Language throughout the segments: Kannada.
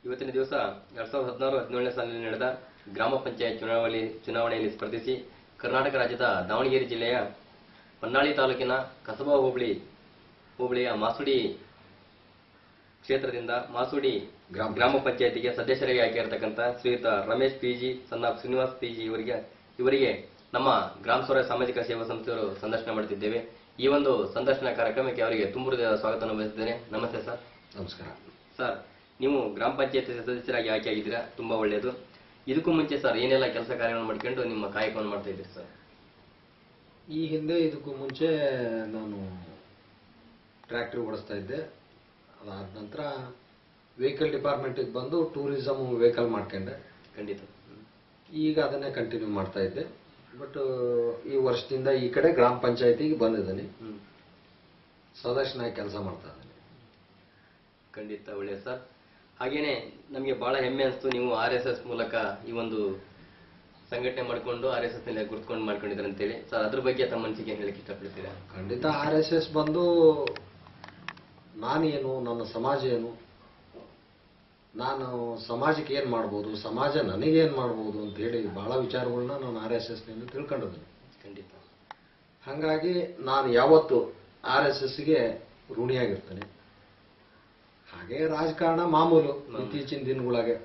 ಇವತ್ತಿನ ದಿವಸ 2016-17ನೇ ಸಾಲಿನಲ್ಲಿ ನಡೆದ ಗ್ರಾಮ ಪಂಚಾಯತ್ ಚುನಾವಣೆಯಲ್ಲಿ ಸ್ಪರ್ಧಿಸಿ ಕರ್ನಾಟಕ ರಾಜ್ಯದ ದಾವಣಗೆರೆ ಜಿಲ್ಲೆಯ ಹೊನ್ನಾಳಿ ತಾಲೂಕಿನ ಕಸಬಾ ಹೋಬಳಿಯ ಮಾಸುಡಿ ಕ್ಷೇತ್ರದಿಂದ ಮಾಸುಡಿ ಗ್ರಾಮ ಪಂಚಾಯತಿಗೆ ಸದಸ್ಯರಾಗಿ ಆಯ್ಕೆಯಾಗಿರತಕ್ಕಂಥ ಶ್ರೀಯುತ Ramesh PG son of Srinivas PG ಇವರಿಗೆ ನಮ್ಮ ಗ್ರಾಮ ಸ್ವರಾಜ್ಯ ಸಾಮಾಜಿಕ ಸೇವಾ ಸಂಸ್ಥೆಯವರು ಸಂದರ್ಶನ ಮಾಡುತ್ತಿದ್ದೇವೆ. ಈ ಒಂದು ಸಂದರ್ಶನ ಕಾರ್ಯಕ್ರಮಕ್ಕೆ ಅವರಿಗೆ ತುಂಬ ಹೃದಯದ ಸ್ವಾಗತವನ್ನು ಬಯಸಿದ್ದೇನೆ. ನಮಸ್ತೆ ಸರ್. ನಮಸ್ಕಾರ ಸರ್. ನೀವು ಗ್ರಾಮ ಪಂಚಾಯತ್ ಸದಸ್ಯರಾಗಿ ಆಯ್ಕೆಯಾಗಿದ್ದೀರಾ, ತುಂಬಾ ಒಳ್ಳೆಯದು. ಇದಕ್ಕೂ ಮುಂಚೆ ಸರ್ ಏನೆಲ್ಲ ಕೆಲಸ ಕಾರ್ಯಗಳನ್ನು ಮಾಡ್ಕೊಂಡು ನಿಮ್ಮ ಕಾಯಕವನ್ನು ಮಾಡ್ತಾ ಇದ್ದೀರಿ ಸರ್? ಈ ಹಿಂದೆ ಇದಕ್ಕೂ ಮುಂಚೆ ನಾನು ಟ್ರ್ಯಾಕ್ಟರ್ ಓಡಿಸ್ತಾ ಇದ್ದೆ. ಅದಾದ ನಂತರ ವೆಹಿಕಲ್ ಡಿಪಾರ್ಟ್ಮೆಂಟಿಗೆ ಬಂದು ಟೂರಿಸಮ್ ವೆಹಿಕಲ್ ಮಾಡ್ಕೊಂಡೆ. ಖಂಡಿತ. ಈಗ ಅದನ್ನೇ ಕಂಟಿನ್ಯೂ ಮಾಡ್ತಾ ಇದ್ದೆ. ಬಟ್ ಈ ವರ್ಷದಿಂದ ಈ ಕಡೆ ಗ್ರಾಮ ಪಂಚಾಯತಿಗೆ ಬಂದಿದ್ದೀನಿ, ಸದಸ್ಯನಾಗಿ ಕೆಲಸ ಮಾಡ್ತಾ ಇದ್ದೀನಿ. ಖಂಡಿತ ಒಳ್ಳೆಯ ಸರ್. ಹಾಗೇನೆ ನಮಗೆ ಬಹಳ ಹೆಮ್ಮೆ ಅನಿಸ್ತು, ನೀವು RSS ಮೂಲಕ ಈ ಒಂದು ಸಂಘಟನೆ ಮಾಡಿಕೊಂಡು RSS ನಲ್ಲಿ ಗುರುತ್ಕೊಂಡು ಮಾಡ್ಕೊಂಡಿದ್ದಾರೆ ಅಂತೇಳಿ. ಸರ್ ಅದ್ರ ಬಗ್ಗೆ ತಮ್ಮ ಮನಸ್ಸಿಗೆ ಹೇಳಕ್ಕೆ ಇಷ್ಟಪಡ್ತೀರಾ? ಖಂಡಿತ. RSS ಬಂದು ನಾನೇನು, ನನ್ನ ಸಮಾಜ ಏನು, ನಾನು ಸಮಾಜಕ್ಕೆ ಏನು ಮಾಡ್ಬೋದು, ಸಮಾಜ ನನಗೇನು ಮಾಡ್ಬೋದು ಅಂತ ಹೇಳಿ ಬಹಳ ವಿಚಾರಗಳನ್ನ ನಾನು RSSನಿಂದ ತಿಳ್ಕೊಂಡಿದ್ದೀನಿ. ಖಂಡಿತ. ಹಾಗಾಗಿ ನಾನು ಯಾವತ್ತು RSSಗೆ ಋಣಿಯಾಗಿರ್ತೇನೆ. ಹಾಗೆ ರಾಜಕಾರಣ ಮಾಮೂಲು. ಇತ್ತೀಚಿನ ದಿನಗಳಾಗೆ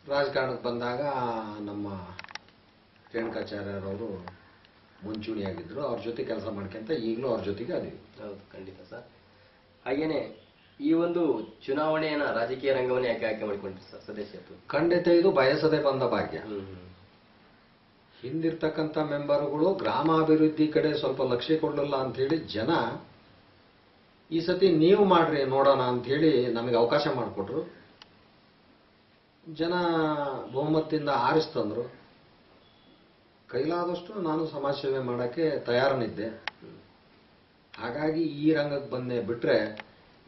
ರಾಜಕಾರಣಕ್ಕೆ ಬಂದಾಗ ನಮ್ಮ ರೇಣುಕಾಚಾರ್ಯರವರು ಮುಂಚೂಣಿಯಾಗಿದ್ದರು. ಅವ್ರ ಜೊತೆ ಕೆಲಸ ಮಾಡ್ಕೊಂತ ಈಗಲೂ ಅವ್ರ ಜೊತೆಗೆ ಅದೀವಿ. ಹೌದು, ಖಂಡಿತ ಸರ್. ಹಾಗೇನೆ ಈ ಒಂದು ಚುನಾವಣೆಯನ್ನ ರಾಜಕೀಯ ರಂಗವನ್ನೇ ಆಯ್ಕೆ ಮಾಡಿಕೊಂಡ್ರಿ ಸರ್ ಸದಸ್ಯತ್ವ? ಖಂಡಿತ ಇದು ಬಯಸದೆ ಬಂದ ಭಾಗ್ಯ. ಹಿಂದಿರ್ತಕ್ಕಂಥ ಮೆಂಬರ್ಗಳು ಗ್ರಾಮಾಭಿವೃದ್ಧಿ ಕಡೆ ಸ್ವಲ್ಪ ಲಕ್ಷ್ಯ ಕೊಡಲಿಲ್ಲ ಅಂತ ಹೇಳಿ ಜನ ಈ ಸತಿ ನೀವು ಮಾಡ್ರಿ ನೋಡೋಣ ಅಂತ ಹೇಳಿ ನಮಗೆ ಅವಕಾಶ ಮಾಡಿಕೊಟ್ರು. ಜನ ಬಹುಮತದಿಂದ ಆರಿಸ್ತಂದ್ರು. ಕೈಲಾದಷ್ಟು ನಾನು ಸಮಾಜ ಸೇವೆ ಮಾಡೋಕ್ಕೆ ತಯಾರನಿದ್ದೆ. ಹಾಗಾಗಿ ಈ ರಂಗಕ್ಕೆ ಬಂದೆ. ಬಿಟ್ರೆ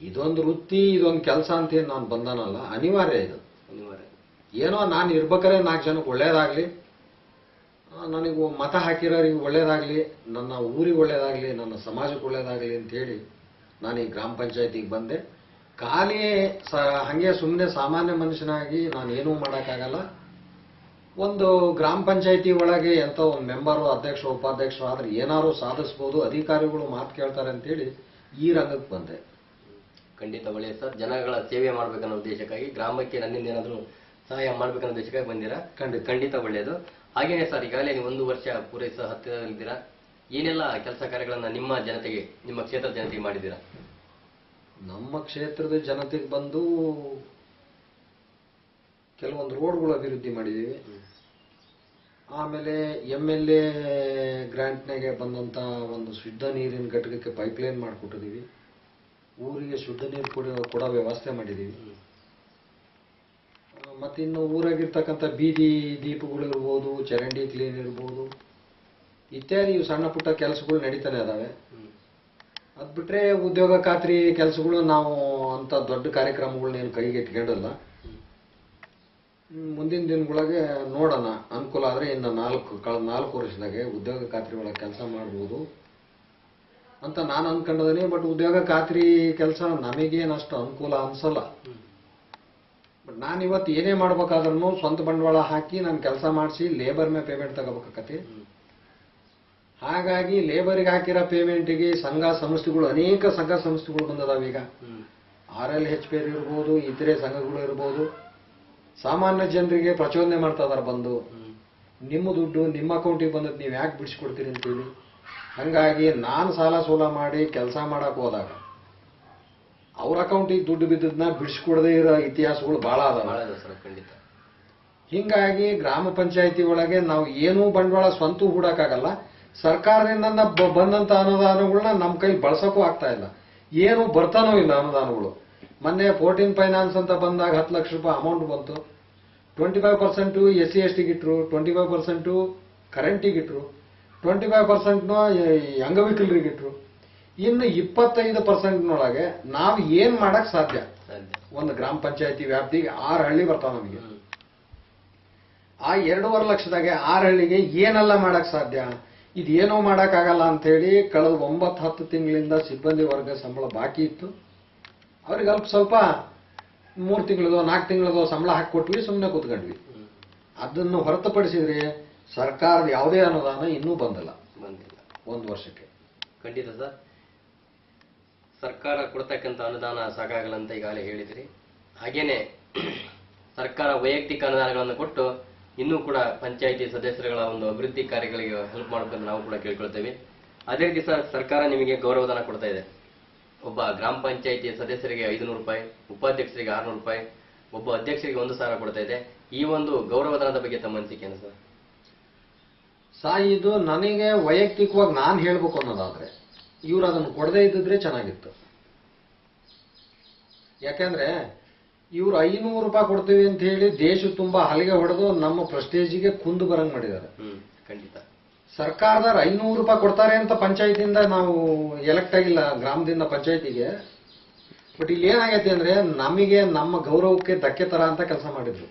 ಇದೊಂದು ವೃತ್ತಿ, ಇದೊಂದು ಕೆಲಸ ಅಂತ ನಾನು ಬಂದಾನಲ್ಲ, ಅನಿವಾರ್ಯ. ಇದು ಅನಿವಾರ್ಯ. ಏನೋ ನಾನು ಇರ್ಬೇಕಾದ್ರೆ 4 ಜನಕ್ಕೆ ಒಳ್ಳೇದಾಗ್ಲಿ, ನನಗೆ ಮತ ಹಾಕಿರೋರಿಗೆ ಒಳ್ಳೇದಾಗ್ಲಿ, ನನ್ನ ಊರಿಗೆ ಒಳ್ಳೇದಾಗ್ಲಿ, ನನ್ನ ಸಮಾಜಕ್ಕೆ ಒಳ್ಳೇದಾಗ್ಲಿ ಅಂತ ಹೇಳಿ ನಾನು ಈ ಗ್ರಾಮ ಪಂಚಾಯತಿಗೆ ಬಂದೆ. ಖಾಲಿ ಹಂಗೆ ಸುಮ್ಮನೆ ಸಾಮಾನ್ಯ ಮನುಷ್ಯನಾಗಿ ನಾನು ಏನೂ ಮಾಡೋಕ್ಕಾಗಲ್ಲ. ಒಂದು ಗ್ರಾಮ ಪಂಚಾಯತಿ ಒಳಗೆ ಎಂತ ಒಂದು ಮೆಂಬರು, ಅಧ್ಯಕ್ಷ, ಉಪಾಧ್ಯಕ್ಷರು ಆದ್ರೆ ಏನಾದ್ರು ಸಾಧಿಸ್ಬೋದು, ಅಧಿಕಾರಿಗಳು ಮಾತು ಕೇಳ್ತಾರೆ ಅಂತೇಳಿ ಈ ರಂಗಕ್ಕೆ ಬಂದೆ. ಖಂಡಿತ ಒಳ್ಳೆಯ ಸರ್. ಜನಗಳ ಸೇವೆ ಮಾಡ್ಬೇಕನ್ನೋ ಉದ್ದೇಶಕ್ಕಾಗಿ, ಗ್ರಾಮಕ್ಕೆ ನನ್ನಿಂದ ಏನಾದರೂ ಸಹಾಯ ಮಾಡ್ಬೇಕನ್ನೋ ಉದ್ದೇಶಕ್ಕಾಗಿ ಬಂದಿರಾ. ಖಂಡಿತ ಒಳ್ಳೆಯದು. ಹಾಗೇನೆ ಸರ್, ಈಗಾಗಲೇ ನೀವು 1 ವರ್ಷ ಪೂರೈಸೋ ಹತ್ತಿರದಲ್ಲಿದ್ದೀರಾ. ಏನೆಲ್ಲ ಕೆಲಸ ಕಾರ್ಯಗಳನ್ನ ನಿಮ್ಮ ಜನತೆಗೆ, ನಿಮ್ಮ ಕ್ಷೇತ್ರದ ಜನತೆಗೆ ಮಾಡಿದ್ದೀರಾ? ನಮ್ಮ ಕ್ಷೇತ್ರದ ಜನತೆಗೆ ಬಂದು ಕೆಲವೊಂದು ರೋಡ್ಗಳು ಅಭಿವೃದ್ಧಿ ಮಾಡಿದ್ದೀವಿ. ಆಮೇಲೆ MLA ಗ್ರಾಂಟ್ನಾಗೆ ಬಂದಂತ ಒಂದು ಶುದ್ಧ ನೀರಿನ ಘಟಕಕ್ಕೆ ಪೈಪ್ಲೈನ್ ಮಾಡಿಕೊಟ್ಟಿದ್ದೀವಿ. ಊರಿಗೆ ಶುದ್ಧ ನೀರು ಕೊಡೋ ವ್ಯವಸ್ಥೆ ಮಾಡಿದ್ದೀವಿ. ಮತ್ತಿನ್ನು ಊರಾಗಿರ್ತಕ್ಕಂಥ ಬೀದಿ ದೀಪಗಳು ಇರ್ಬೋದು, ಚರಂಡಿ ಕ್ಲೀನ್ ಇರ್ಬೋದು, ಇತ್ಯಾದಿ ಸಣ್ಣ ಪುಟ್ಟ ಕೆಲಸಗಳು ನಡೀತಾನೆ ಅದಾವೆ. ಅದು ಬಿಟ್ರೆ ಉದ್ಯೋಗ ಖಾತ್ರಿ ಕೆಲಸಗಳು ನಾವು ಅಂತ ದೊಡ್ಡ ಕಾರ್ಯಕ್ರಮಗಳನ್ನೇನು ಕೈಗೆ ಇಟ್ಕೊಂಡಿಲ್ಲ. ಮುಂದಿನ ದಿನಗಳಿಗೆ ನೋಡೋಣ, ಅನುಕೂಲ ಆದರೆ ಇನ್ನು ಕಳೆದ 4 ವರ್ಷದಾಗೆ ಉದ್ಯೋಗ ಖಾತ್ರಿ ಒಳಗೆ ಕೆಲಸ ಮಾಡ್ಬೋದು ಅಂತ ನಾನು ಅನ್ಕೊಂಡಿದ್ದೀನಿ. ಬಟ್ ಉದ್ಯೋಗ ಖಾತ್ರಿ ಕೆಲಸ ನಮಗೇನು ಅಷ್ಟು ಅನುಕೂಲ ಅನ್ಸಲ್ಲ. ಬಟ್ ನಾನು ಇವತ್ತು ಏನೇ ಮಾಡ್ಬೇಕಾದ್ರೂ ಸ್ವಂತ ಬಂಡವಾಳ ಹಾಕಿ ನಾನು ಕೆಲಸ ಮಾಡಿಸಿ ಲೇಬರ್ ಮೇಲೆ ಪೇಮೆಂಟ್ ತಗೋಬೇಕಾಗತ್ತೆ. ಹಾಗಾಗಿ ಲೇಬರ್ಗೆ ಹಾಕಿರೋ ಪೇಮೆಂಟ್ಗೆ ಸಂಘ ಸಂಸ್ಥೆಗಳು, ಅನೇಕ ಸಂಘ ಸಂಸ್ಥೆಗಳು ಬಂದದಾವ. ಈಗ RLHP ಇರ್ಬೋದು, ಇತರೆ ಸಂಘಗಳು ಇರ್ಬೋದು, ಸಾಮಾನ್ಯ ಜನರಿಗೆ ಪ್ರಚೋದನೆ ಮಾಡ್ತಾ ಇದಾರೆ. ಬಂದು ನಿಮ್ಮ ದುಡ್ಡು ನಿಮ್ಮ ಅಕೌಂಟಿಗೆ ಬಂದದ್ದು ನೀವು ಯಾಕೆ ಬಿಡಿಸ್ಕೊಡ್ತೀರಿ ಅಂತೇಳಿ. ಹಂಗಾಗಿ ನಾನು ಸಾಲ ಸೋಲ ಮಾಡಿ ಕೆಲಸ ಮಾಡಕ್ ಹೋದಾಗ ಅವ್ರ ಅಕೌಂಟಿಗೆ ದುಡ್ಡು ಬಿದ್ದದನ್ನ ಬಿಡಿಸ್ಕೊಡದೇ ಇರೋ ಇತಿಹಾಸಗಳು ಬಹಳ ಅದಾವ. ಹಿಂಗಾಗಿ ಗ್ರಾಮ ಪಂಚಾಯತಿ ಒಳಗೆ ನಾವು ಏನೂ ಬಂಡವಾಳ ಸ್ವಂತ ಹೂಡಕ್ಕಾಗಲ್ಲ. ಸರ್ಕಾರದಿಂದ ಬಂದಂತ ಅನುದಾನಗಳನ್ನ ನಮ್ಮ ಕೈ ಬಳಸಕ್ಕೂ ಆಗ್ತಾ ಇಲ್ಲ. ಏನು ಬರ್ತಾನೂ ಇಲ್ಲ ಅನುದಾನಗಳು. ಮೊನ್ನೆ 14 ಫೈನಾನ್ಸ್ ಅಂತ ಬಂದಾಗ 10 ಲಕ್ಷ ರೂಪಾಯಿ ಅಮೌಂಟ್ ಬಂತು. 25% SC/ST ಇಟ್ರು, 25% ಕರೆಂಟಿಗಿಟ್ರು, 25% ಅಂಗವಿಕಲರಿಗಿಟ್ರು. ಇನ್ನು 25%ನೊಳಗೆ ನಾವು ಏನ್ ಮಾಡಕ್ ಸಾಧ್ಯ? ಒಂದು ಗ್ರಾಮ ಪಂಚಾಯತಿ ವ್ಯಾಪ್ತಿಗೆ 6 ಹಳ್ಳಿ ಬರ್ತಾವ ನಮಗೆ. ಆ 2.5 ಲಕ್ಷದಾಗೆ 6 ಹಳ್ಳಿಗೆ ಏನೆಲ್ಲ ಮಾಡಕ್ ಸಾಧ್ಯ? ಇದೇನೋ ಮಾಡಕ್ಕಾಗಲ್ಲ ಅಂತ ಹೇಳಿ ಕಳೆದ 9-10 ತಿಂಗಳಿಂದ ಸಿಬ್ಬಂದಿ ವರ್ಗ ಸಂಬಳ ಬಾಕಿ ಇತ್ತು. ಅವ್ರಿಗೆ ಅಲ್ಪ ಸ್ವಲ್ಪ 3 ತಿಂಗಳದೋ 4 ತಿಂಗಳದೋ ಸಂಬಳ ಹಾಕಿ ಕೊಟ್ವಿ, ಸುಮ್ಮನೆ ಕೂತ್ಕೊಂಡ್ವಿ. ಅದನ್ನು ಹೊರತುಪಡಿಸಿದ್ರೆ ಸರ್ಕಾರದ ಯಾವುದೇ ಅನುದಾನ ಇನ್ನೂ ಬಂದಿಲ್ಲ 1 ವರ್ಷಕ್ಕೆ. ಖಂಡಿತ ಸರ್, ಸರ್ಕಾರ ಕೊಡ್ತಕ್ಕಂಥ ಅನುದಾನ ಸಾಕಾಗಲ್ಲ ಅಂತ ಈಗಾಗಲೇ ಹೇಳಿದ್ರಿ. ಹಾಗೇನೆ ಸರ್ಕಾರ ವೈಯಕ್ತಿಕ ಅನುದಾನಗಳನ್ನು ಕೊಟ್ಟು ಇನ್ನೂ ಕೂಡ ಪಂಚಾಯಿತಿ ಸದಸ್ಯರುಗಳ ಒಂದು ಅಭಿವೃದ್ಧಿ ಕಾರ್ಯಗಳಿಗೆ ಹೆಲ್ಪ್ ಮಾಡಬೇಕಂತ ನಾವು ಕೂಡ ಕೇಳ್ಕೊಳ್ತೇವೆ. ಅದೇ ರೀತಿ ಸರ್, ಸರ್ಕಾರ ನಿಮಗೆ ಗೌರವಧನ ಕೊಡ್ತಾ ಇದೆ. ಒಬ್ಬ ಗ್ರಾಮ ಪಂಚಾಯಿತಿ ಸದಸ್ಯರಿಗೆ 500 ರೂಪಾಯಿ, ಉಪಾಧ್ಯಕ್ಷರಿಗೆ 600 ರೂಪಾಯಿ, ಒಬ್ಬ ಅಧ್ಯಕ್ಷರಿಗೆ 1,000 ಕೊಡ್ತಾ ಇದೆ. ಈ ಒಂದು ಗೌರವಧನದ ಬಗ್ಗೆ ತಮ್ಮ ಅನಿಸಿಕೆ ಏನು ಸರ್? ಇದು ನನಗೆ ವೈಯಕ್ತಿಕವಾಗಿ ನಾನು ಹೇಳ್ಬೇಕು ಅನ್ನೋದಾದ್ರೆ, ಇವ್ರು ಅದನ್ನು ಕೊಡದೇ ಇದ್ದಿದ್ರೆ ಚೆನ್ನಾಗಿತ್ತು. ಯಾಕಂದ್ರೆ ಇವ್ರು 500 ರೂಪಾಯಿ ಕೊಡ್ತೀವಿ ಅಂತ ಹೇಳಿ ದೇಶ ತುಂಬಾ ಹಲಿಗೆ ಹೊಡೆದು ನಮ್ಮ ಪ್ರೆಸ್ಟೇಜಿಗೆ ಕುಂದು ಬರಂಗ್ ಮಾಡಿದ್ದಾರೆ. ಖಂಡಿತ ಸರ್ಕಾರದವ್ರು 500 ರೂಪಾಯಿ ಕೊಡ್ತಾರೆ ಅಂತ ಪಂಚಾಯತಿಯಿಂದ ನಾವು ಎಲೆಕ್ಟ್ ಆಗಿಲ್ಲ, ಗ್ರಾಮದಿಂದ ಪಂಚಾಯತಿಗೆ. ಬಟ್ ಇಲ್ಲಿ ಏನಾಗೈತೆ ಅಂದ್ರೆ ನಮಗೆ ನಮ್ಮ ಗೌರವಕ್ಕೆ ಧಕ್ಕೆ ತರ ಅಂತ ಕೆಲಸ ಮಾಡಿದ್ರು.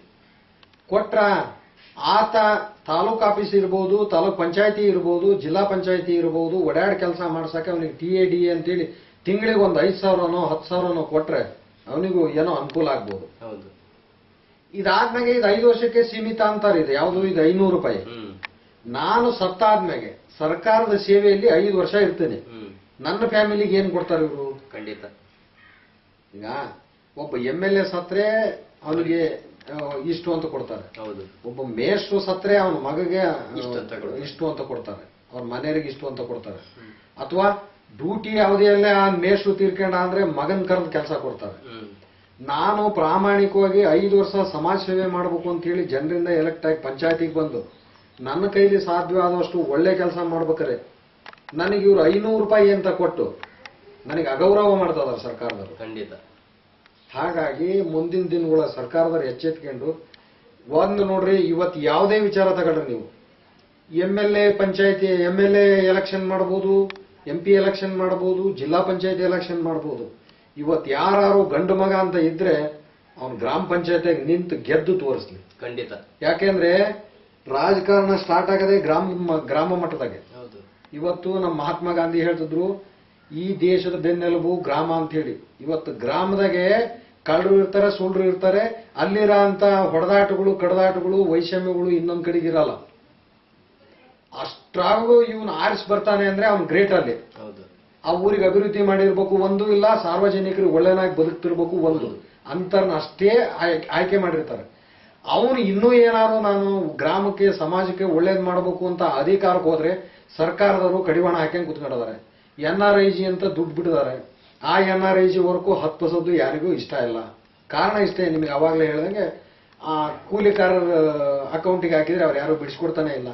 ಕೊಟ್ರ ಆತ ತಾಲೂಕ್ ಆಫೀಸ್ ಇರ್ಬೋದು, ತಾಲೂಕ್ ಪಂಚಾಯತಿ ಇರ್ಬೋದು, ಜಿಲ್ಲಾ ಪಂಚಾಯತಿ ಇರ್ಬೋದು, ಓಡಾಡ್ ಕೆಲಸ ಮಾಡ್ಸಕ್ಕೆ ಅವನಿಗೆ TAD ಅಂತೇಳಿ ತಿಂಗಳಿಗೆ ಒಂದು 5,000ನೋ 10,000ನೋ ಕೊಟ್ರೆ ಅವನಿಗೂ ಏನೋ ಅನುಕೂಲ ಆಗ್ಬೋದು. ಹೌದು. ಇದಾದ್ಮೇಲೆ ಇದು 5 ವರ್ಷಕ್ಕೆ ಸೀಮಿತ ಅಂತಾರೆ. ಇದು ಯಾವುದು, ಇದು 500 ರೂಪಾಯಿ. ನಾನು ಸತ್ತಾದ್ಮೇಲೆ ಸರ್ಕಾರದ ಸೇವೆಯಲ್ಲಿ 5 ವರ್ಷ ಇರ್ತೇನೆ. ನನ್ನ ಫ್ಯಾಮಿಲಿಗೆ ಏನ್ ಕೊಡ್ತಾರೆ ಇವರು? ಖಂಡಿತ. ಈಗ ಒಬ್ಬ MLA ಸತ್ರೆ ಅವನಿಗೆ ಇಷ್ಟು ಅಂತ ಕೊಡ್ತಾರೆ. ಹೌದು. ಒಬ್ಬ ಮೇಷ್ಟ್ರು ಸತ್ರೆ ಅವನ ಮಗಗೆ ಇಷ್ಟು ಅಂತ ಕೊಡ್ತಾರೆ, ಅವ್ರ ಮನೆಯವರಿಗೆ ಇಷ್ಟು ಅಂತ ಕೊಡ್ತಾರೆ. ಅಥವಾ ಡ್ಯೂಟಿ ಯಾವುದೇ ಅಲ್ಲೇ ಆ ಮೇಷ್ಟ್ರು ತೀರ್ಕೊಂಡ ಅಂದ್ರೆ ಮಗನ್ ಕರೆದು ಕೆಲಸ ಕೊಡ್ತಾರೆ. ನಾನು ಪ್ರಾಮಾಣಿಕವಾಗಿ 5 ವರ್ಷ ಸಮಾಜ ಸೇವೆ ಮಾಡಬೇಕು ಅಂತ ಹೇಳಿ ಜನರಿಂದ ಎಲೆಕ್ಟ್ ಆಗಿ ಪಂಚಾಯತಿಗೆ ಬಂದು ನನ್ನ ಕೈಲಿ ಸಾಧ್ಯವಾದಷ್ಟು ಒಳ್ಳೆ ಕೆಲಸ ಮಾಡ್ಬೇಕಾರೆ ನನಗೆ ಇವ್ರು 500 ರೂಪಾಯಿ ಅಂತ ಕೊಟ್ಟು ನನಗೆ ಅಗೌರವ ಮಾಡ್ತಾ ಸರ್ಕಾರದವರು. ಖಂಡಿತ. ಹಾಗಾಗಿ ಮುಂದಿನ ದಿನಗಳ ಸರ್ಕಾರದವ್ರು ಎಚ್ಚೆತ್ಕೊಂಡು ಒಂದು ನೋಡ್ರಿ, ಇವತ್ತು ಯಾವುದೇ ವಿಚಾರ ತಗೊಳ್ರಿ ನೀವು, MLA ಪಂಚಾಯತಿ MLA ಎಲೆಕ್ಷನ್ ಮಾಡಬಹುದು, MP ಎಲೆಕ್ಷನ್ ಮಾಡಬಹುದು, ಜಿಲ್ಲಾ ಪಂಚಾಯತಿ ಎಲೆಕ್ಷನ್ ಮಾಡಬಹುದು. ಇವತ್ತು ಯಾರು ಗಂಡು ಮಗ ಅಂತ ಇದ್ರೆ ಅವನು ಗ್ರಾಮ ಪಂಚಾಯತಿಯಾಗಿ ನಿಂತು ಗೆದ್ದು ತೋರಿಸ್ಲಿ. ಖಂಡಿತ. ಯಾಕೆಂದ್ರೆ ರಾಜಕಾರಣ ಸ್ಟಾರ್ಟ್ ಆಗದೆ ಗ್ರಾಮ ಮಟ್ಟದಾಗೆ. ಇವತ್ತು ನಮ್ಮ ಮಹಾತ್ಮ ಗಾಂಧಿ ಹೇಳ್ತಿದ್ರು, ಈ ದೇಶದ ಬೆನ್ನೆಲುಬು ಗ್ರಾಮ ಅಂತ ಹೇಳಿ. ಇವತ್ತು ಗ್ರಾಮದಾಗೆ ಕಳ್ಳರು ಇರ್ತಾರೆ, ಸುಳ್ಳು ಇರ್ತಾರೆ. ಅಲ್ಲಿರೋ ಅಂತ ಹೊಡೆದಾಟಗಳು, ಕಡದಾಟಗಳು, ವೈಷಮ್ಯಗಳು ಇನ್ನೊಂದ್ ಕಡೆಗಿರಲ್ಲ. ಅಷ್ಟ್ರಾಗೂ ಇವನು ಆರಿಸಿ ಬರ್ತಾನೆ ಅಂದ್ರೆ ಅವ್ನು ಗ್ರೇಟ್. ಅಲ್ಲಿ ಆ ಊರಿಗೆ ಅಭಿವೃದ್ಧಿ ಮಾಡಿರ್ಬೇಕು ಒಂದು, ಇಲ್ಲ ಸಾರ್ವಜನಿಕರಿಗೆ ಒಳ್ಳೆನಾಗಿ ಬದುಕ್ತಿರ್ಬೇಕು ಒಂದು, ಅಂತರ್ನ ಅಷ್ಟೇ ಆಯ್ಕೆ ಮಾಡಿರ್ತಾರೆ. ಅವನು ಇನ್ನೂ ಏನಾದ್ರು ನಾನು ಗ್ರಾಮಕ್ಕೆ ಸಮಾಜಕ್ಕೆ ಒಳ್ಳೇದ್ ಮಾಡಬೇಕು ಅಂತ ಅಧಿಕಾರಕ್ಕೆ ಹೋದ್ರೆ ಸರ್ಕಾರದವರು ಕಡಿವಾಣ ಹಾಕ್ಯಂಗ್ ಕುತ್ಕೊಂಡಿದ್ದಾರೆ. NRIG ಅಂತ ದುಡ್ಡು ಬಿಟ್ಟಿದ್ದಾರೆ. ಆ NRIG ವರ್ಕು 10% ಯಾರಿಗೂ ಇಷ್ಟ ಇಲ್ಲ. ಕಾರಣ ಇಷ್ಟೇ, ನಿಮಗೆ ಅವಾಗಲೇ ಹೇಳ್ದಂಗೆ ಆ ಕೂಲಿಕಾರರ ಅಕೌಂಟಿಗೆ ಹಾಕಿದ್ರೆ ಅವ್ರು ಯಾರು ಬಿಡಿಸ್ಕೊಡ್ತಾನೆ ಇಲ್ಲ.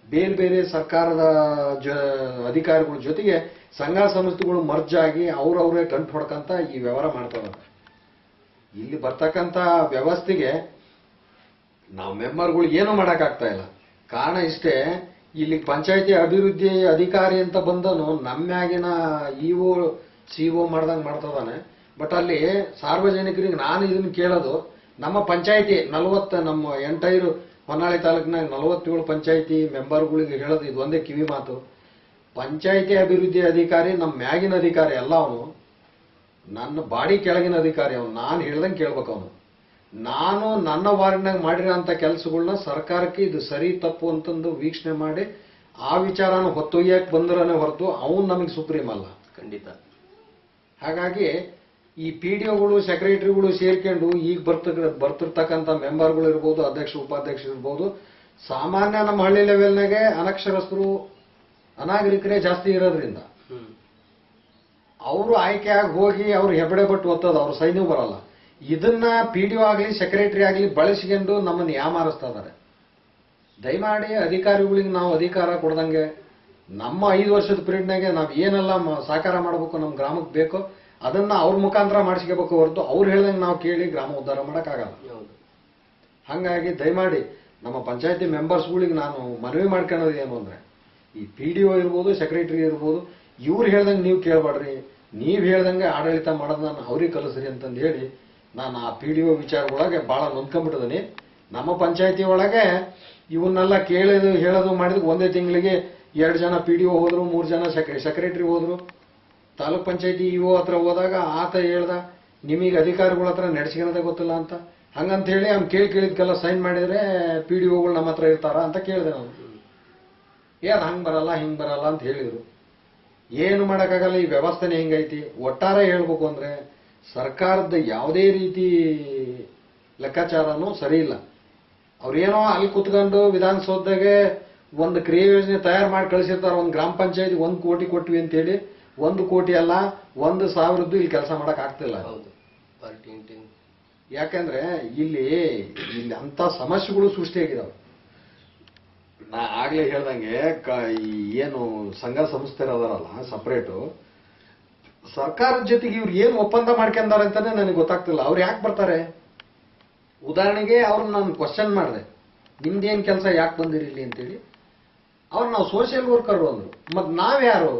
ಬೇರೆ ಬೇರೆ ಸರ್ಕಾರದ ಅಧಿಕಾರಿಗಳ ಜೊತೆಗೆ ಸಂಘ ಸಂಸ್ಥೆಗಳು ಮರ್ಜ್ ಆಗಿ ಅವ್ರವ್ರೇ ಗಂಟು ಹೊಡ್ಕಂತ ಈ ವ್ಯವಹಾರ ಮಾಡ್ತಾರೆ. ಇಲ್ಲಿ ಬರ್ತಕ್ಕಂತ ವ್ಯವಸ್ಥೆಗೆ ನಾವು ಮೆಂಬರ್ಗಳು ಏನೂ ಮಾಡಕ್ಕಾಗ್ತಾ ಇಲ್ಲ. ಕಾರಣ ಇಷ್ಟೇ, ಇಲ್ಲಿ ಪಂಚಾಯತಿ ಅಭಿವೃದ್ಧಿ ಅಧಿಕಾರಿ ಅಂತ ಬಂದನು ನಮ್ಮ್ಯಾಗಿನ EO CO ಮಾಡ್ದಂಗೆ ಮಾಡ್ತದಾನೆ. ಬಟ್ ಅಲ್ಲಿ ಸಾರ್ವಜನಿಕರಿಗೆ ನಾನು ಇದನ್ನ ಕೇಳೋದು, ನಮ್ಮ ಪಂಚಾಯತಿ 40 ನಮ್ಮ ಎಂಟೈರು ಹೊನ್ನಾಳಿ ತಾಲೂಕಿನಾಗ 47 ಪಂಚಾಯತಿ ಮೆಂಬರ್ಗಳಿಗೆ ಹೇಳೋದು ಇದು ಒಂದೇ ಕಿವಿ ಮಾತು. ಪಂಚಾಯತಿ ಅಭಿವೃದ್ಧಿ ಅಧಿಕಾರಿ ನಮ್ಮ ಮ್ಯಾಗಿನ ಅಧಿಕಾರಿ ಅಲ್ಲ, ಅವನು ನನ್ನ ಬಾಡಿ ಕೆಳಗಿನ ಅಧಿಕಾರಿ. ಅವನು ನಾನು ಹೇಳ್ದಂಗೆ ಕೇಳ್ಬೇಕು. ಅವನು ನಾನು ನನ್ನ ವಾರ್ಡ್ನಾಗ ಮಾಡಿರೋಂಥ ಕೆಲಸಗಳನ್ನ ಸರ್ಕಾರಕ್ಕೆ ಇದು ಸರಿ ತಪ್ಪು ಅಂತಂದು ವೀಕ್ಷಣೆ ಮಾಡಿ ಆ ವಿಚಾರನ ಹೊತ್ತೊಯ್ಯಕ್ಕೆ ಬಂದ್ರನೇ ಹೊರತು ಅವನು ನಮಗೆ ಸುಪ್ರೀಂ ಅಲ್ಲ. ಖಂಡಿತ. ಹಾಗಾಗಿ ಈ PDOಗಳು ಸೆಕ್ರೆಟರಿಗಳು ಸೇರ್ಕೊಂಡು ಈಗ ಬರ್ತಿರ್ತಕ್ಕಂಥ ಮೆಂಬರ್ಗಳು ಇರ್ಬೋದು, ಅಧ್ಯಕ್ಷ ಉಪಾಧ್ಯಕ್ಷರು ಇರ್ಬೋದು, ಸಾಮಾನ್ಯ ನಮ್ಮ ಹಳ್ಳಿ ಲೆವೆಲ್ನಾಗೆ ಅನಕ್ಷರಸ್ಥರು ಅನಾಗರಿಕರೇ ಜಾಸ್ತಿ ಇರೋದ್ರಿಂದ ಅವರು ಆಯ್ಕೆ ಆಗಿ ಹೋಗಿ ಅವ್ರು ಹೆಬ್ಬಡೆ ಬಟ್ಟು ಒತ್ತದ, ಅವ್ರ ಸೈನ್ಯ ಬರಲ್ಲ. ಇದನ್ನ PDO ಆಗಲಿ ಸೆಕ್ರೆಟರಿ ಆಗಲಿ ಬಳಸಿಕೊಂಡು ನಮ್ಮನ್ನು ಯಾಮಾರಿಸ್ತಾ ಇದ್ದಾರೆ. ದಯಮಾಡಿ ಅಧಿಕಾರಿಗಳಿಗೆ ನಾವು ಅಧಿಕಾರ ಕೊಡ್ದಂಗೆ ನಮ್ಮ 5 ವರ್ಷದ ಪೀರಿಯಡ್ನಾಗೆ ನಾವು ಏನೆಲ್ಲ ಸಾಕಾರ ಮಾಡಬೇಕು ನಮ್ಮ ಗ್ರಾಮಕ್ಕೆ ಬೇಕೋ ಅದನ್ನ ಅವ್ರ ಮುಖಾಂತರ ಮಾಡಿಸ್ಕೋಬೇಕು ಹೊರತು ಅವ್ರು ಹೇಳ್ದಂಗೆ ನಾವು ಕೇಳಿ ಗ್ರಾಮ ಉದ್ಧಾರ ಮಾಡೋಕ್ಕಾಗಲ್ಲ. ಹಾಗಾಗಿ ದಯಮಾಡಿ ನಮ್ಮ ಪಂಚಾಯತಿ ಮೆಂಬರ್ಸ್ಗಳಿಗೆ ನಾನು ಮನವಿ ಮಾಡ್ಕೊಳ್ಳೋದು ಏನು ಅಂದ್ರೆ, ಈ PDO ಇರ್ಬೋದು, ಸೆಕ್ರೆಟರಿ ಇರ್ಬೋದು, ಇವ್ರು ಹೇಳ್ದಂಗೆ ನೀವು ಕೇಳಬೇಡ್ರಿ, ನೀವು ಹೇಳ್ದಂಗೆ ಆಡಳಿತ ಮಾಡೋದನ್ನ ಅವ್ರಿಗೆ ಕಲಿಸ್ರಿ ಅಂತಂದು ಹೇಳಿ ನಾನು ಆ PDO ವಿಚಾರದೊಳಗೆ ಬಹಳ ನೊಂದ್ಕೊಂಡ್ಬಿಟ್ಟಿದ್ದೀನಿ. ನಮ್ಮ ಪಂಚಾಯತಿ ಒಳಗೆ ಇವನ್ನೆಲ್ಲ ಕೇಳೋದು ಹೇಳೋದು ಮಾಡಿದ್ ಒಂದೇ ತಿಂಗಳಿಗೆ 2 ಜನ PDO ಹೋದ್ರು, 3 ಜನ ಸೆಕ್ರೆಟರಿ ಹೋದ್ರು. ತಾಲೂಕ್ ಪಂಚಾಯತಿ EO ಹತ್ರ ಹೋದಾಗ ಆತ ಹೇಳ್ದ, ನಿಮಗೆ ಅಧಿಕಾರಿಗಳ ಹತ್ರ ನಡೆಸ್ಕೊಳ್ಳೋದೇ ಗೊತ್ತಿಲ್ಲ ಅಂತ ಹಂಗಂತ ಹೇಳಿ ಅವ್ನು ಕೇಳಿದ್ಕೆಲ್ಲ ಸೈನ್ ಮಾಡಿದ್ರೆ PDOಗಳು ನಮ್ಮ ಹತ್ರ ಇರ್ತಾರ ಅಂತ ಕೇಳಿದೆ ನಾನು. ಅದು ಹಂಗೆ ಬರಲ್ಲ ಹಿಂಗೆ ಬರಲ್ಲ ಅಂತ ಹೇಳಿದ್ರು. ಏನು ಮಾಡೋಕ್ಕಾಗಲ್ಲ, ಈ ವ್ಯವಸ್ಥೆನೇ ಹಿಂಗೈತಿ. ಒಟ್ಟಾರೆ ಹೇಳ್ಬೇಕು ಅಂದ್ರೆ ಸರ್ಕಾರದ ಯಾವುದೇ ರೀತಿ ಲೆಕ್ಕಾಚಾರನೂ ಸರಿ ಇಲ್ಲ. ಅವ್ರೇನೋ ಅಲ್ಲಿ ಕುತ್ಕೊಂಡು ವಿಧಾನಸೌಧದಾಗೆ ಒಂದು ಕ್ರಿಯಾ ಯೋಜನೆ ತಯಾರು ಮಾಡಿ ಕಳಿಸಿರ್ತಾರೆ. ಒಂದು ಗ್ರಾಮ ಪಂಚಾಯತ್ 1 ಕೋಟಿ ಕೊಟ್ವಿ ಅಂತೇಳಿ 1 ಕೋಟಿ ಅಲ್ಲ 1,000 ಇಲ್ಲಿ ಕೆಲಸ ಮಾಡಕ್ ಆಗ್ತಿಲ್ಲ. ಯಾಕಂದ್ರೆ ಇಲ್ಲಿ ಅಂತ ಸಮಸ್ಯೆಗಳು ಸೃಷ್ಟಿಯಾಗಿದಾವೆ. ನಾ ಆಗ್ಲೇ ಹೇಳ್ದಂಗೆ ಏನು ಸಂಘ ಸಂಸ್ಥೆ ಅದಾರಲ್ಲ ಸಪರೇಟು, ಸರ್ಕಾರದ ಜೊತೆಗೆ ಇವ್ರು ಏನು ಒಪ್ಪಂದ ಮಾಡ್ಕೊಂಡಾರೆ ಅಂತಾನೆ ನನಗೆ ಗೊತ್ತಾಗ್ತಿಲ್ಲ. ಅವ್ರು ಯಾಕೆ ಬರ್ತಾರೆ? ಉದಾಹರಣೆಗೆ ಅವ್ರನ್ನ ನಾನು ಕ್ವಶನ್ ಮಾಡಿದೆ, ನಿಮ್ದೇನ್ ಕೆಲಸ ಯಾಕೆ ಬಂದಿರಿ ಇಲ್ಲಿ ಅಂತೇಳಿ. ಅವ್ರು ನಾವು ಸೋಷಿಯಲ್ ವರ್ಕರ್ ಅಂದ್ರು. ಮತ್ ನಾವ್ಯಾರು?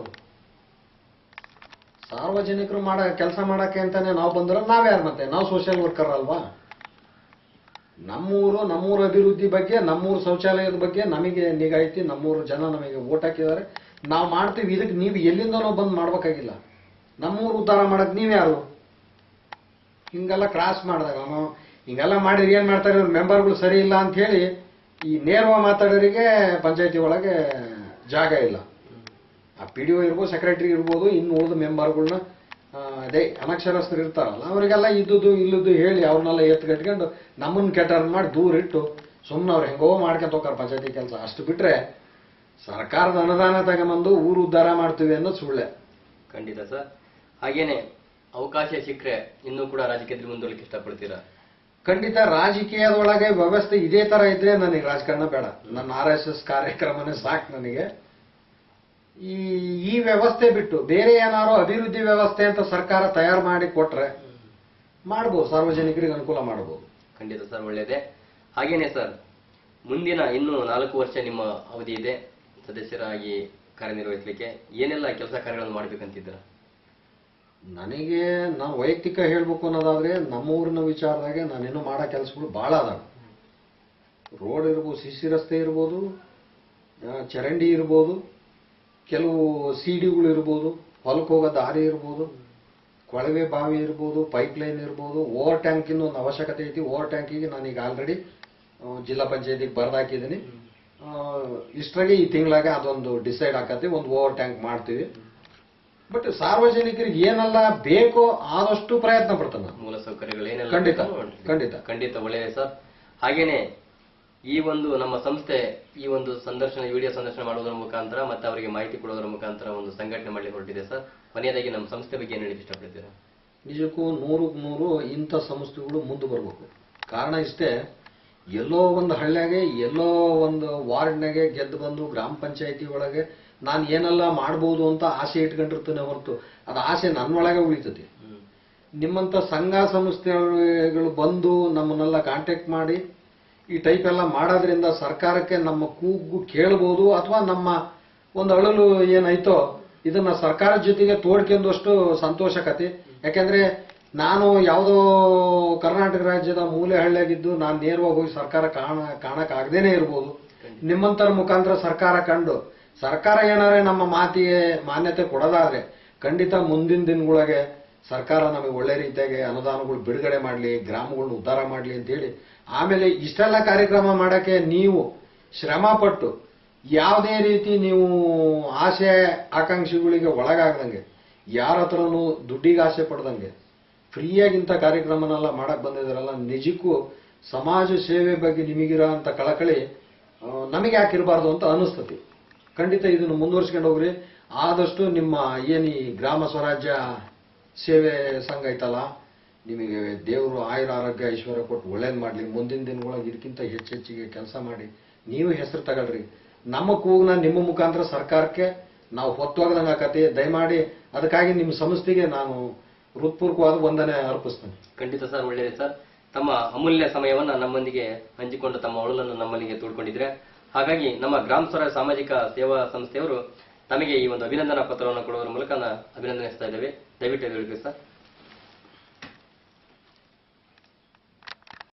ಸಾರ್ವಜನಿಕರು ಕೆಲಸ ಮಾಡಕ್ಕೆ ಅಂತಾನೆ ನಾವು ಬಂದ್ರೆ ನಾವ್ಯಾರು? ಮತ್ತೆ ನಾವು ಸೋಷಿಯಲ್ ವರ್ಕರ್ ಅಲ್ವಾ? ನಮ್ಮೂರ ಅಭಿವೃದ್ಧಿ ಬಗ್ಗೆ, ನಮ್ಮೂರು ಶೌಚಾಲಯದ ಬಗ್ಗೆ ನಮಗೆ ನಿಗಾ ಐತಿ. ನಮ್ಮೂರು ಜನ ನಮಗೆ ಓಟ್ ಹಾಕಿದ್ದಾರೆ, ನಾವು ಮಾಡ್ತೀವಿ. ಇದಕ್ಕೆ ನೀವು ಎಲ್ಲಿಂದನೋ ಬಂದು ಮಾಡ್ಬೇಕಾಗಿಲ್ಲ. ನಮ್ಮೂರು ಉದ್ಧಾರ ಮಾಡಕ್ ನೀವ್ಯಾರು? ಹಿಂಗೆಲ್ಲ ಕ್ರಾಸ್ ಮಾಡಿದಾಗ ಹಿಂಗೆಲ್ಲ ಮಾಡಿದ್ರೆ ಏನ್ ಮಾಡ್ತಾರೆ ಇವ್ರ ಮೆಂಬರ್ಗಳು ಸರಿ ಇಲ್ಲ ಅಂತ ಹೇಳಿ ಈ ನೇರವಾಗಿ ಮಾತಾಡೋರಿಗೆ ಪಂಚಾಯತಿ ಒಳಗೆ ಜಾಗ ಇಲ್ಲ. ಆ PDO ಇರ್ಬೋದು, ಸೆಕ್ರೆಟರಿ ಇರ್ಬೋದು, ಇನ್ನು ಉಳಿದ ಮೆಂಬರ್ಗಳನ್ನ ಅದೇ ಅನಕ್ಷರಸ್ಥರು ಇರ್ತಾರಲ್ಲ ಅವರಿಗೆಲ್ಲ ಇದ್ದುದು ಇಲ್ಲದ್ದು ಹೇಳಿ ಅವ್ರನ್ನೆಲ್ಲ ಎತ್ಕಟ್ಕೊಂಡು ನಮ್ಮನ್ನ ಕೆಟ್ಟರ್ ಮಾಡಿ ದೂರ ಇಟ್ಟು ಸುಮ್ಮನೆ ಅವ್ರು ಹೆಂಗೋ ಮಾಡ್ಕೊಂತ ಹೋಗ್ತಾರೆ ಪಂಚಾಯತಿ ಕೆಲಸ. ಅಷ್ಟು ಬಿಟ್ರೆ ಸರ್ಕಾರದ ಅನುದಾನ ತಗೊಂಬಂದು ಊರು ಉದ್ಧಾರ ಮಾಡ್ತೀವಿ ಅನ್ನೋದು ಸುಳ್ಳೆ. ಖಂಡಿತ ಸರ್. ಹಾಗೇನೆ ಅವಕಾಶ ಸಿಕ್ಕರೆ ಇನ್ನೂ ಕೂಡ ರಾಜಕೀಯದಲ್ಲಿ ಮುಂದುವರಿಕೆ ಇಷ್ಟಪಡ್ತೀರಾ? ಖಂಡಿತ. ರಾಜಕೀಯದೊಳಗೆ ವ್ಯವಸ್ಥೆ ಇದೇ ತರ ಇದ್ರೆ ನನಗೆ ರಾಜಕಾರಣ ಬೇಡ. ನನ್ನ RSS ಕಾರ್ಯಕ್ರಮನೇ ಸಾಕು ನನಗೆ. ಈ ವ್ಯವಸ್ಥೆ ಬಿಟ್ಟು ಬೇರೆ ಏನಾರು ಅಭಿವೃದ್ಧಿ ವ್ಯವಸ್ಥೆ ಅಂತ ಸರ್ಕಾರ ತಯಾರು ಮಾಡಿ ಕೊಟ್ರೆ ಮಾಡ್ಬೋದು, ಸಾರ್ವಜನಿಕರಿಗೆ ಅನುಕೂಲ ಮಾಡಬಹುದು. ಖಂಡಿತ ಸರ್, ಒಳ್ಳೆಯದೇ. ಹಾಗೇನೆ ಸರ್, ಮುಂದಿನ ಇನ್ನು 4 ವರ್ಷ ನಿಮ್ಮ ಅವಧಿ ಇದೆ ಸದಸ್ಯರಾಗಿ ಕಾರ್ಯನಿರ್ವಹಿಸಲಿಕ್ಕೆ. ಏನೆಲ್ಲ ಕೆಲಸ ಕಾರ್ಯಗಳನ್ನು ಮಾಡ್ಬೇಕಂತಿದ್ದೀರಾ? ನನಗೆ ನಾನು ವೈಯಕ್ತಿಕ ಹೇಳ್ಬೇಕು ಅನ್ನೋದಾದ್ರೆ ನಮ್ಮೂರಿನ ವಿಚಾರದಾಗೆ ನಾನೇನು ಮಾಡೋ ಕೆಲಸಗಳು ಬಹಳ ಅದಾವ. ರೋಡ್ ಇರ್ಬೋದು, CC ರಸ್ತೆ ಇರ್ಬೋದು, ಚರಂಡಿ ಇರ್ಬೋದು, ಕೆಲವು CDಗಳು ಇರ್ಬೋದು, ಹೊಲಕ್ಕೆ ಹೋಗೋ ದಾರಿ ಇರ್ಬೋದು, ಕೊಳವೆ ಬಾವಿ ಇರ್ಬೋದು, ಪೈಪ್ಲೈನ್ ಇರ್ಬೋದು. ಓವರ್ ಟ್ಯಾಂಕಿನ ಒಂದು ಅವಶ್ಯಕತೆ ಐತಿ. ಓವರ್ ಟ್ಯಾಂಕಿಗೆ ನಾನೀಗ ಆಲ್ರೆಡಿ ಜಿಲ್ಲಾ ಪಂಚಾಯತಿಗೆ ಬರ್ದಾಕಿದ್ದೀನಿ. ಇಷ್ಟರಾಗೆ ಈ ತಿಂಗಳಾಗ ಅದೊಂದು ಡಿಸೈಡ್ ಆಕತಿ, ಒಂದು ಓವರ್ ಟ್ಯಾಂಕ್ ಮಾಡ್ತೀವಿ. ಬಟ್ ಸಾರ್ವಜನಿಕರಿಗೆ ಏನೆಲ್ಲ ಬೇಕೋ ಆದಷ್ಟು ಪ್ರಯತ್ನ ಪಡ್ತಾನೆ. ಮೂಲಸೌಕರ್ಯಗಳು ಏನೆಲ್ಲ? ಖಂಡಿತ ಖಂಡಿತ ಖಂಡಿತ ಒಳ್ಳೆಯದೇ ಸರ್. ಹಾಗೇನೆ ಈ ಒಂದು ನಮ್ಮ ಸಂಸ್ಥೆ ಈ ಒಂದು ವಿಡಿಯೋ ಸಂದರ್ಶನ ಮಾಡುವುದರ ಮುಖಾಂತರ ಮತ್ತೆ ಅವರಿಗೆ ಮಾಹಿತಿ ಕೊಡೋದರ ಮುಖಾಂತರ ಒಂದು ಸಂಘಟನೆ ಮಾಡಲಿ ಹೊರಟಿದೆ ಸರ್. ಕೊನೆಯದಾಗಿ ನಮ್ಮ ಸಂಸ್ಥೆ ಬಗ್ಗೆ ಏನು ಹೇಳಲಿಕ್ಕೆ ಇಷ್ಟಪಡ್ತೀರಾ? ನಿಜಕ್ಕೂ 100ಕ್ಕೆ 100 ಇಂಥ ಸಂಸ್ಥೆಗಳು ಮುಂದೆ ಬರಬೇಕು. ಕಾರಣ ಇಷ್ಟೇ, ಎಲ್ಲೋ ಒಂದು ಹಳ್ಳಿಯಾಗೆ ಎಲ್ಲೋ ಒಂದು ವಾರ್ಡ್ನಾಗೆ ಗೆದ್ದು ಬಂದು ಗ್ರಾಮ ಪಂಚಾಯತಿ ಒಳಗೆ ನಾನು ಏನೆಲ್ಲ ಮಾಡ್ಬೋದು ಅಂತ ಆಸೆ ಇಟ್ಕೊಂಡಿರ್ತೇನೆ ಹೊರತು ಅದು ಆಸೆ ನನ್ನೊಳಗೆ ಉಳಿತದೆ. ನಿಮ್ಮಂಥ ಸಂಘ ಸಂಸ್ಥೆಗಳು ಬಂದು ನಮ್ಮನ್ನೆಲ್ಲ ಕಾಂಟ್ಯಾಕ್ಟ್ ಮಾಡಿ ಈ ಟೈಪ್ ಎಲ್ಲ ಮಾಡೋದ್ರಿಂದ ಸರ್ಕಾರಕ್ಕೆ ನಮ್ಮ ಕೂಗು ಕೇಳಬಹುದು, ಅಥವಾ ನಮ್ಮ ಒಂದು ಅಳಲು ಏನಾಯ್ತೋ ಇದನ್ನ ಸರ್ಕಾರದ ಜೊತೆಗೆ ತೋಡ್ಕೊಂಡಷ್ಟು ಸಂತೋಷಕತೆ. ಯಾಕೆಂದ್ರೆ ನಾನು ಯಾವುದೋ ಕರ್ನಾಟಕ ರಾಜ್ಯದ ಮೂಲೆ ಹಳ್ಳಿಯಾಗಿದ್ದು ನಾನು ನೇರವಾಗಿ ಹೋಗಿ ಸರ್ಕಾರ ಕಾಣಕ್ಕಾಗದೇನೆ ಇರ್ಬೋದು. ನಿಮ್ಮಂತರ ಮುಖಾಂತರ ಸರ್ಕಾರ ಕಂಡು ಸರ್ಕಾರ ಏನಾದ್ರೆ ನಮ್ಮ ಮಾತಿಗೆ ಮಾನ್ಯತೆ ಕೊಡೋದಾದ್ರೆ ಖಂಡಿತ ಮುಂದಿನ ದಿನಗಳಿಗೆ ಸರ್ಕಾರ ನಮಗೆ ಒಳ್ಳೆ ರೀತಿಯಾಗಿ ಅನುದಾನಗಳು ಬಿಡುಗಡೆ ಮಾಡಲಿ, ಗ್ರಾಮಗಳನ್ನ ಉದ್ಧಾರ ಮಾಡಲಿ ಅಂತ ಹೇಳಿ. ಆಮೇಲೆ ಇಷ್ಟೆಲ್ಲ ಕಾರ್ಯಕ್ರಮ ಮಾಡಕ್ಕೆ ನೀವು ಶ್ರಮ ಪಟ್ಟು ಯಾವುದೇ ರೀತಿ ನೀವು ಆಸೆ ಆಕಾಂಕ್ಷಿಗಳಿಗೆ ಒಳಗಾಗದಂಗೆ, ಯಾರ ಹತ್ರನೂ ದುಡ್ಡಿಗೆ ಆಸೆ ಪಡ್ದಂಗೆ ಫ್ರೀಯಾಗಿಂತ ಕಾರ್ಯಕ್ರಮನೆಲ್ಲ ಮಾಡಕ್ ಬಂದಿದ್ದಾರಲ್ಲ, ನಿಜಕ್ಕೂ ಸಮಾಜ ಸೇವೆ ಬಗ್ಗೆ ನಿಮಗಿರೋ ಅಂತ ಕಳಕಳಿ ನಮಗೆ ಯಾಕಿರಬಾರ್ದು ಅಂತ ಅನಿಸ್ತತಿ. ಖಂಡಿತ ಇದನ್ನು ಮುಂದುವರ್ಸ್ಕೊಂಡು ಹೋಗ್ರಿ. ಆದಷ್ಟು ನಿಮ್ಮ ಏನು ಈ ಗ್ರಾಮ ಸ್ವರಾಜ್ಯ ಸೇವೆ ಸಂಘ ಐತಲ್ಲ, ನಿಮಗೆ ದೇವರು ಆಯುರ ಆರೋಗ್ಯ ಐಶ್ವರ್ಯ ಕೊಟ್ಟು ಒಳ್ಳೇದು ಮಾಡಲಿ. ಮುಂದಿನ ದಿನಗಳೊಳಗೆ ಇದಕ್ಕಿಂತ ಹೆಚ್ಚೆಚ್ಚಿಗೆ ಕೆಲಸ ಮಾಡಿ ನೀವು ಹೆಸರು ತಗೊಳ್ರಿ. ನಮ್ಮ ಕೂಗ್ನ ನಿಮ್ಮ ಮುಖಾಂತರ ಸರ್ಕಾರಕ್ಕೆ ನಾವು ಹೊತ್ತೋಗದಂಗೆ ಆಕತಿ. ದಯಮಾಡಿ ಅದಕ್ಕಾಗಿ ನಿಮ್ಮ ಸಂಸ್ಥೆಗೆ ನಾನು ಹೃತ್ಪೂರ್ವಕವಾದ ವಂದನೆ ಅರ್ಪಿಸ್ತೇನೆ. ಖಂಡಿತ ಸರ್, ಒಳ್ಳೆಯದೇ ಸರ್. ತಮ್ಮ ಅಮೂಲ್ಯ ಸಮಯವನ್ನ ನಮ್ಮೊಂದಿಗೆ ಹಂಚಿಕೊಂಡು ತಮ್ಮ ಒಳಲನ್ನು ನಮ್ಮಲ್ಲಿಗೆ ತೋಡ್ಕೊಂಡಿದ್ರೆ, ಹಾಗಾಗಿ ನಮ್ಮ ಗ್ರಾಮ ಸ್ವರಾಜ್ ಸಾಮಾಜಿಕ ಸೇವಾ ಸಂಸ್ಥೆಯವರು ತಮಗೆ ಈ ಒಂದು ಅಭಿನಂದನಾ ಪತ್ರವನ್ನು ಕೊಡುವ ಮೂಲಕ ಅಭಿನಂದನಿಸ್ತಾ ಇದ್ದೇವೆ. ದಯವಿಟ್ಟು ಹೇಳಿ ಸರ್.